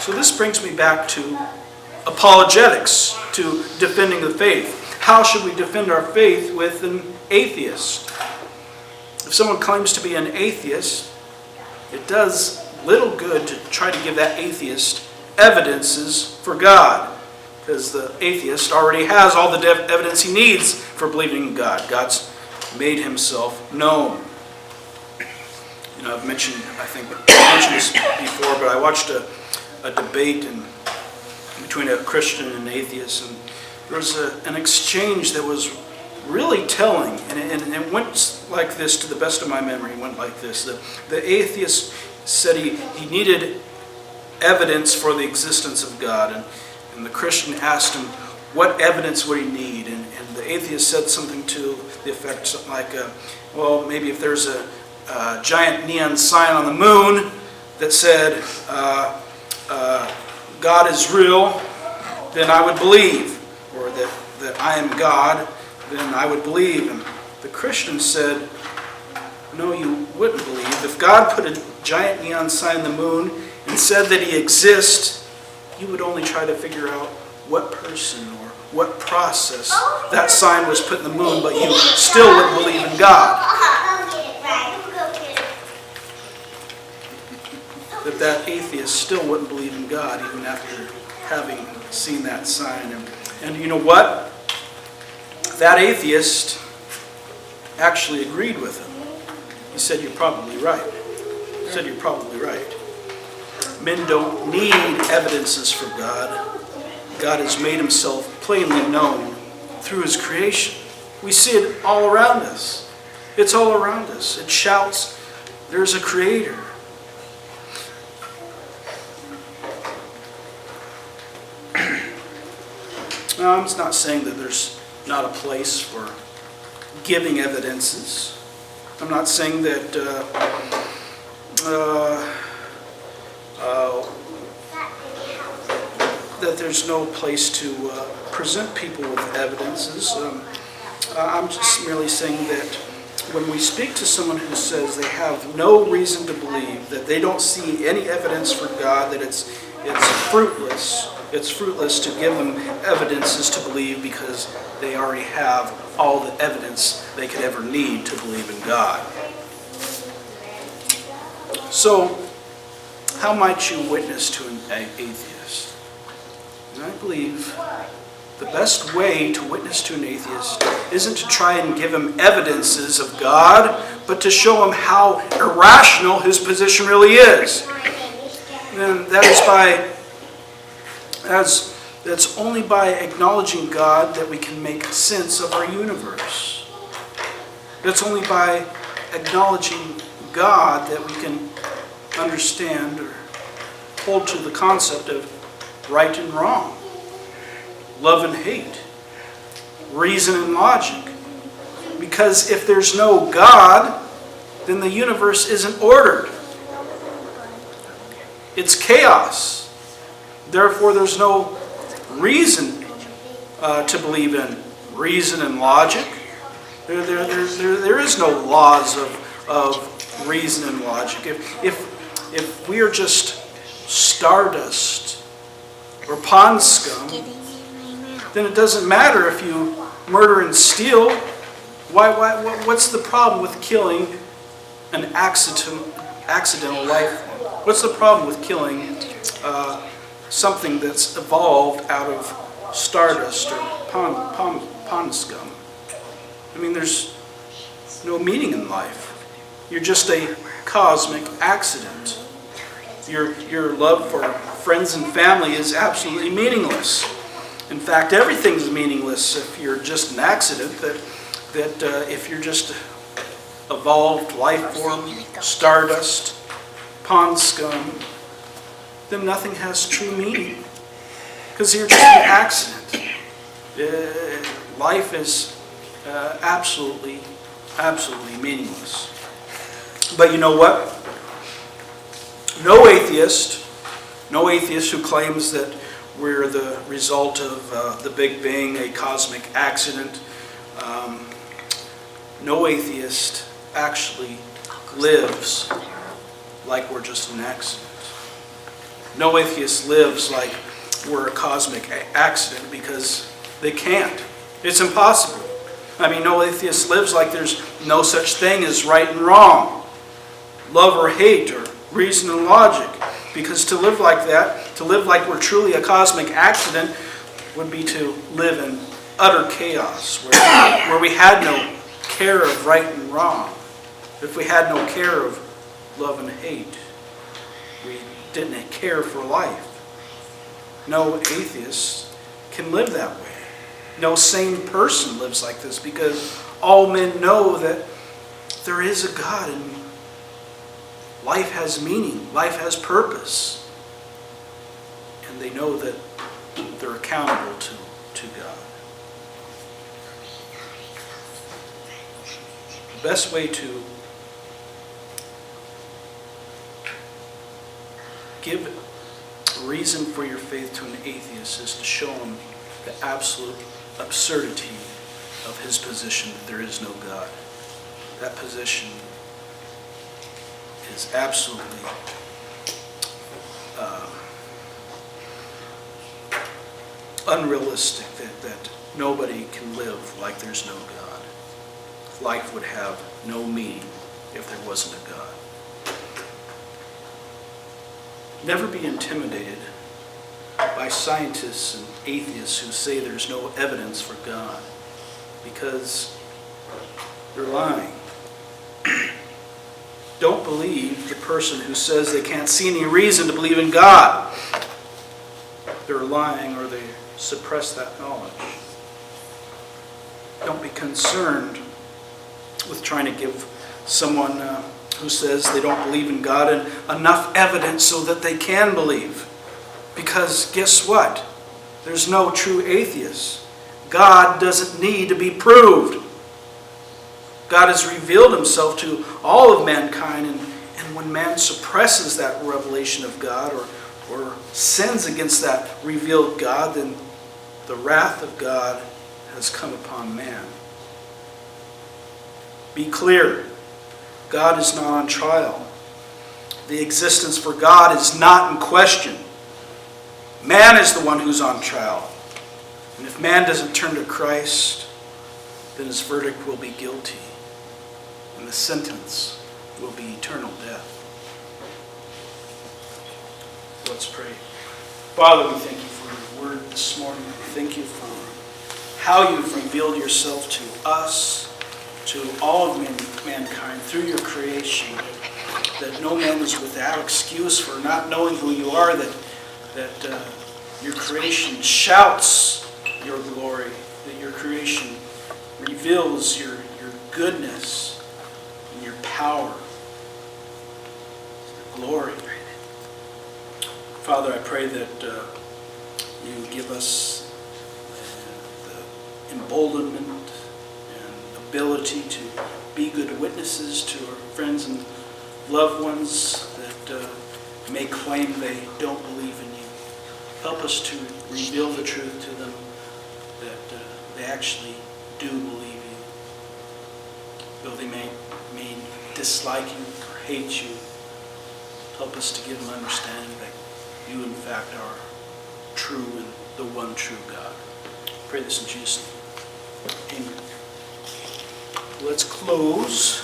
So this brings me back to apologetics, to defending the faith. How should we defend our faith with an atheist? If someone claims to be an atheist, it does little good to try to give that atheist evidences for God, because the atheist already has all the evidence he needs for believing in God. God's made himself known. You know, I think I mentioned this before, but I watched a debate between a Christian and an atheist, and there was an exchange that was really telling, and it went like this, to the best of my memory. It went like this. The atheist said he needed evidence for the existence of God, and the Christian asked him what evidence would he need, and the atheist said something to the effect, something like, well, maybe if there's a giant neon sign on the moon that said, God is real, then I would believe, or that I am God, then I would believe. And the Christian said, no, you wouldn't believe. If God put a giant neon sign on the moon and said that he exists, you would only try to figure out what person or what process that sign was put in the moon, but you still wouldn't believe in God. That atheist still wouldn't believe in God even after having seen that sign. And you know what? That atheist actually agreed with him. He said, you're probably right. He said, you're probably right. Men don't need evidences for God. God has made himself plainly known through his creation. We see it all around us. It's all around us. It shouts, there's a creator. Now, I'm not saying that there's not a place for giving evidences. I'm not saying that that there's no place to present people with evidences. I'm just merely saying that when we speak to someone who says they have no reason to believe, that they don't see any evidence for God, that it's fruitless. It's fruitless to give them evidences to believe, because they already have all the evidence they could ever need to believe in God. So, how might you witness to an atheist? And I believe the best way to witness to an atheist isn't to try and give him evidences of God, but to show him how irrational his position really is. And that is that's only by acknowledging God that we can make sense of our universe. That's only by acknowledging God that we can understand or hold to the concept of right and wrong, love and hate, reason and logic. Because if there's no God, then the universe isn't ordered. It's chaos. Therefore, there's no reason to believe in reason and logic. There is no laws of reason and logic. If we are just stardust or pond scum, then it doesn't matter if you murder and steal. What's the problem with killing an accidental life form? What's the problem with killing something that's evolved out of stardust or pond scum? I mean, there's no meaning in life. You're just a cosmic accident. Your love for friends and family is absolutely meaningless. In fact, everything's meaningless if you're just an accident. That if you're just evolved life form, stardust, pond scum, then nothing has true meaning, because you're just an accident. Life is absolutely meaningless. But you know what? No atheist who claims that we're the result of the Big Bang, a cosmic accident, no atheist actually lives like we're just an accident. No atheist lives like we're a cosmic accident, because they can't. It's impossible. I mean, no atheist lives like there's no such thing as right and wrong, love or hate, or reason and logic. Because to live like that, to live like we're truly a cosmic accident, would be to live in utter chaos, where we had no care of right and wrong. If we had no care of love and hate, we didn't care for life. No atheist can live that way. No sane person lives like this, because all men know that there is a God and life has meaning, life has purpose. And they know that they're accountable to God. The best way to give reason for your faith to an atheist is to show him the absolute absurdity of his position that there is no God. That position is absolutely unrealistic, that nobody can live like there's no God. Life would have no meaning if there wasn't a God. Never be intimidated by scientists and atheists who say there's no evidence for God, because they're lying. Don't believe the person who says they can't see any reason to believe in God. They're lying, or they suppress that knowledge. Don't be concerned with trying to give someone who says they don't believe in God enough evidence so that they can believe. Because guess what? There's no true atheist. God doesn't need to be proved. God has revealed himself to all of mankind, and when man suppresses that revelation of God, or sins against that revealed God, then the wrath of God has come upon man. Be clear. God is not on trial. The existence for God is not in question. Man is the one who's on trial. And if man doesn't turn to Christ, then his verdict will be guilty. And the sentence will be eternal death. Let's pray. Father, we thank you for your word this morning. We thank you for how you've revealed yourself to us, to all of mankind through your creation, that no man is without excuse for not knowing who you are, that your creation shouts your glory, that your creation reveals your goodness and your power, your glory. Father, I pray that you give us the emboldenment and ability to be good witnesses to our friends and loved ones that may claim they don't believe in you. Help us to reveal the truth to them, that they actually do believe you. Though they may dislike you or hate you, help us to give them understanding that you in fact are true and the one true God. I pray this in Jesus' name. Amen. Let's close